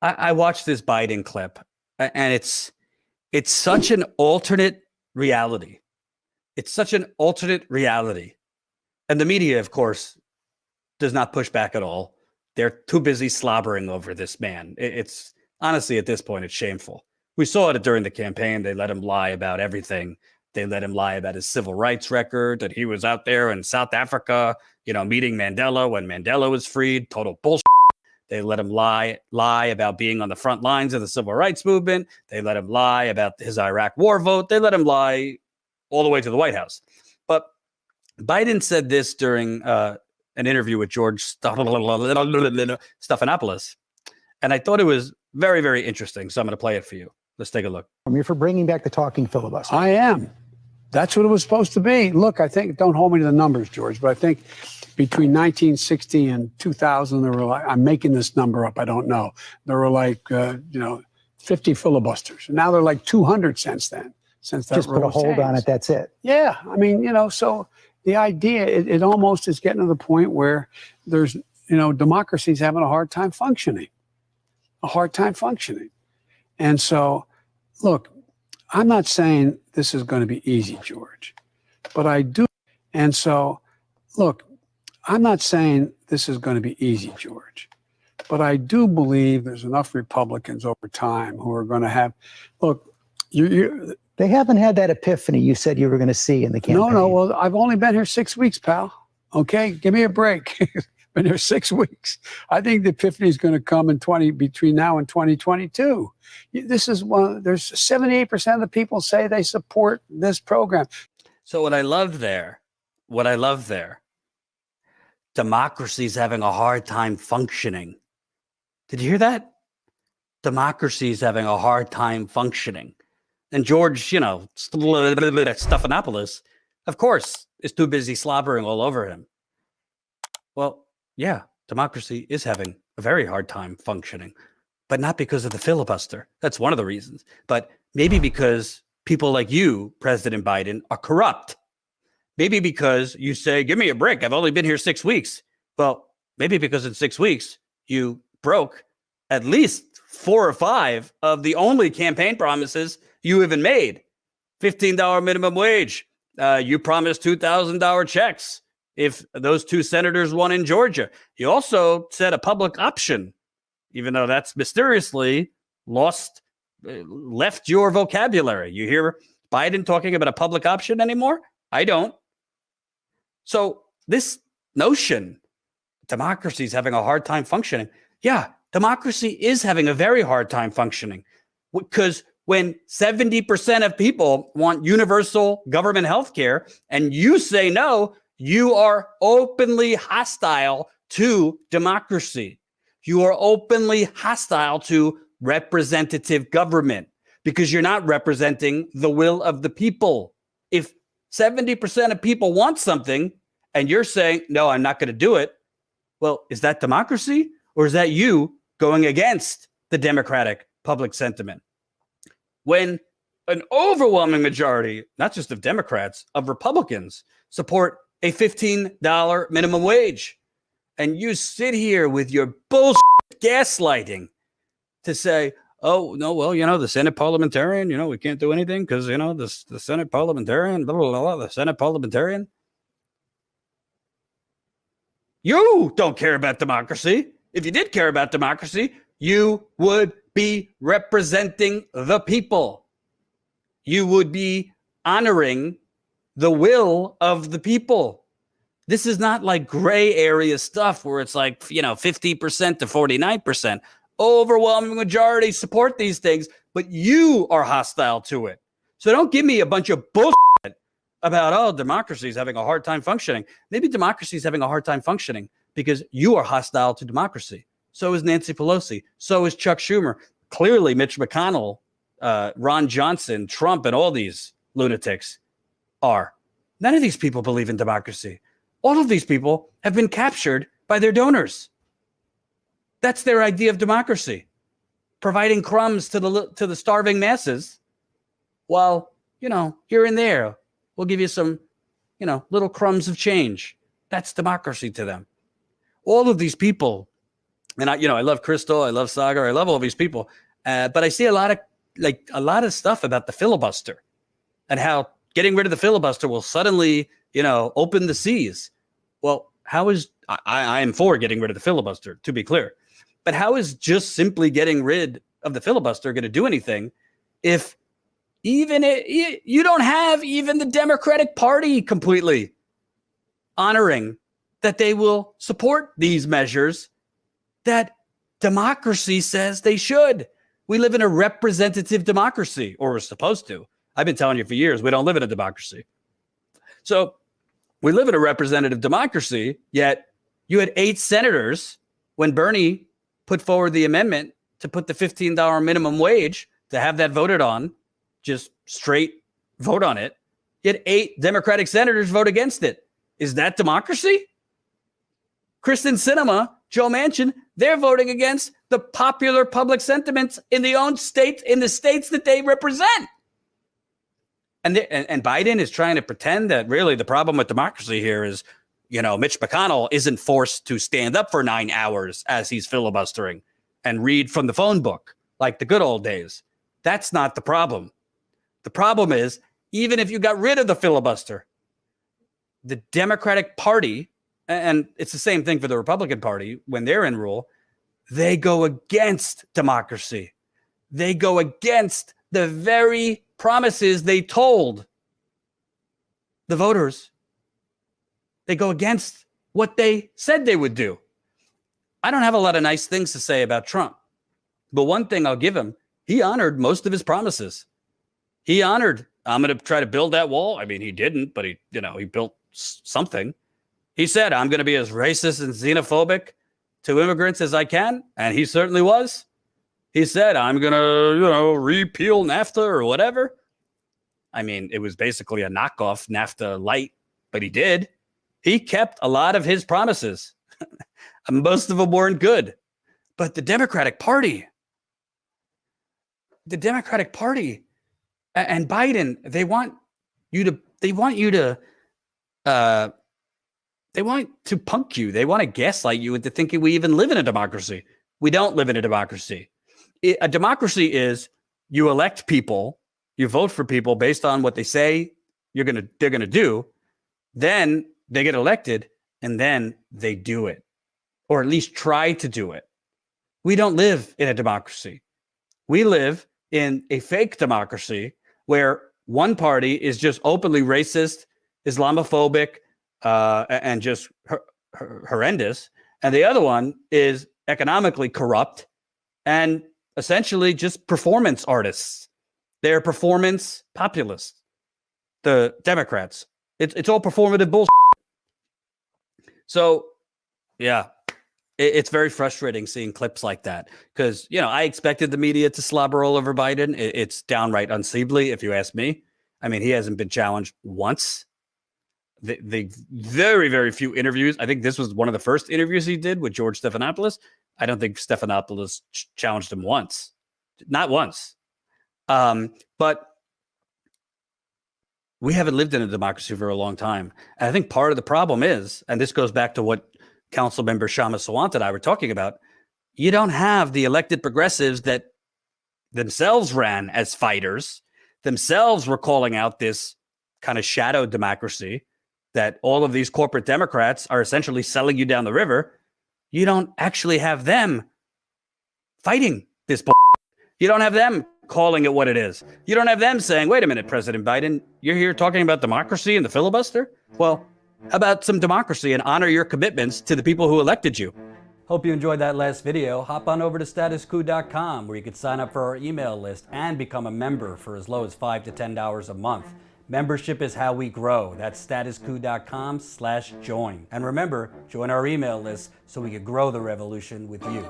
I watched this Biden clip, and it's such an alternate reality. It's such an alternate reality. And the media, of course, does not push back at all. They're too busy slobbering over this man. It's honestly, at this point, it's shameful. We saw it during the campaign. They let him lie about everything. They let him lie about his civil rights record, that he was out there in South Africa, meeting Mandela when Mandela was freed. Total bullshit. They let him lie about being on the front lines of the civil rights movement. They let him lie about his Iraq war vote. They let him lie all the way to the White House. But Biden said this during an interview with George Stephanopoulos, and I thought it was very, very interesting. So I'm going to play it for you. Let's take a look. You're for bringing back the talking filibuster. I am. That's what it was supposed to be. Look, I think, don't hold me to the numbers, George, but I think between 1960 and 2000, there were like, I'm making this number up, I don't know. There were like, 50 filibusters. Now they're like 200 since then. Since that just put a hold on it, that's it. Yeah, I mean, so the idea, it almost is getting to the point where there's, democracy's having a hard time functioning. And so, look, I'm not saying this is going to be easy, George, but I do. And so, look, I'm not saying this is going to be easy, George, but I do believe there's enough Republicans over time who are going to have, look, they haven't had that epiphany you said you were going to see in the campaign. No. Well, I've only been here 6 weeks, pal. Okay, give me a break. Been here 6 weeks. I think the epiphany is going to come between now and 2022. This is there's 78% of the people say they support this program. So what I love there, democracy's having a hard time functioning. Did you hear that? Democracy's having a hard time functioning. And George, Stephanopoulos, of course, is too busy slobbering all over him. Well, yeah, democracy is having a very hard time functioning, but not because of the filibuster. That's one of the reasons. But maybe because people like you, President Biden, are corrupt. Maybe because you say, give me a break. I've only been here 6 weeks. Well, maybe because in 6 weeks, you broke at least 4 or 5 of the only campaign promises you even made. $15 minimum wage. You promised $2,000 checks if those 2 senators won in Georgia. You also said a public option, even though that's mysteriously left your vocabulary. You hear Biden talking about a public option anymore? I don't. So this notion, democracy is having a hard time functioning. Yeah, democracy is having a very hard time functioning because when 70% of people want universal government health care and you say no, you are openly hostile to democracy. You are openly hostile to representative government because you're not representing the will of the people. If 70% of people want something and you're saying, no, I'm not going to do it, well, is that democracy or is that you going against the democratic public sentiment? When an overwhelming majority, not just of Democrats, of Republicans support a $15 minimum wage, and you sit here with your bullshit gaslighting to say, oh, no, well, the Senate parliamentarian, we can't do anything because, the Senate parliamentarian, blah, blah, blah, the Senate parliamentarian. You don't care about democracy. If you did care about democracy, you would be representing the people. You would be honoring the will of the people. This is not like gray area stuff where it's like, 50% to 49%. Overwhelming majority support these things, but you are hostile to it. So don't give me a bunch of bullshit about, democracy is having a hard time functioning. Maybe democracy is having a hard time functioning because you are hostile to democracy. So is Nancy Pelosi. So is Chuck Schumer. Clearly, Mitch McConnell, Ron Johnson, Trump, and all these lunatics are. None of these people believe in democracy. All of these people have been captured by their donors. That's their idea of democracy, providing crumbs to the starving masses while, here and there, we'll give you some, little crumbs of change. That's democracy to them. All of these people And I love Crystal, I love Sagar, I love all these people. But I see a lot of stuff about the filibuster and how getting rid of the filibuster will suddenly, open the seas. Well, how is I am for getting rid of the filibuster, to be clear. But how is just simply getting rid of the filibuster going to do anything if you don't have even the Democratic Party completely honoring that they will support these measures that democracy says they should? We live in a representative democracy, or we're supposed to. I've been telling you for years, we don't live in a democracy. So we live in a representative democracy, yet you had 8 senators when Bernie put forward the amendment to put the $15 minimum wage, to have that voted on, just straight vote on it. You had 8 Democratic senators vote against it. Is that democracy? Kristen Sinema, Joe Manchin, they're voting against the popular public sentiments in the states that they represent. And Biden is trying to pretend that really the problem with democracy here is, Mitch McConnell isn't forced to stand up for 9 hours as he's filibustering and read from the phone book like the good old days. That's not the problem. The problem is, even if you got rid of the filibuster, the Democratic Party, and it's the same thing for the Republican Party when they're in rule, they go against democracy. They go against the very promises they told the voters. They go against what they said they would do. I don't have a lot of nice things to say about Trump, but one thing I'll give him, he honored most of his promises. He honored, I'm going to try to build that wall. I mean, he didn't, but he built something. He said, I'm going to be as racist and xenophobic to immigrants as I can. And he certainly was. He said, I'm going to, repeal NAFTA or whatever. I mean, it was basically a knockoff NAFTA light, but he did. He kept a lot of his promises. Most of them weren't good. But the Democratic Party and Biden, they want to punk you. They want to gaslight you into thinking we even live in a democracy. We don't live in a democracy. A democracy is you elect people, you vote for people based on what they say they're going to do. Then they get elected and then they do it, or at least try to do it. We don't live in a democracy. We live in a fake democracy where one party is just openly racist, Islamophobic, and just horrendous. And the other one is economically corrupt and essentially just performance artists. They're performance populists. The Democrats. It's all performative bullshit. So, yeah, it's very frustrating seeing clips like that because, I expected the media to slobber all over Biden. It's downright unseemly, if you ask me. I mean, he hasn't been challenged once. The very, very few interviews. I think this was one of the first interviews he did with George Stephanopoulos. I don't think Stephanopoulos challenged him once. Not once. But we haven't lived in a democracy for a long time. And I think part of the problem is, and this goes back to what Council Member Shama Sawant and I were talking about, you don't have the elected progressives that themselves ran as fighters, themselves were calling out this kind of shadow democracy that all of these corporate Democrats are essentially selling you down the river. You don't actually have them fighting this bull. You don't have them calling it what it is. You don't have them saying, wait a minute, President Biden, you're here talking about democracy and the filibuster? Well, how about some democracy and honor your commitments to the people who elected you? Hope you enjoyed that last video. Hop on over to statuscoup.com where you can sign up for our email list and become a member for as low as $5 to $10 a month. Membership is how we grow. That's statuscoup.com/join. And remember, join our email list so we can grow the revolution with you.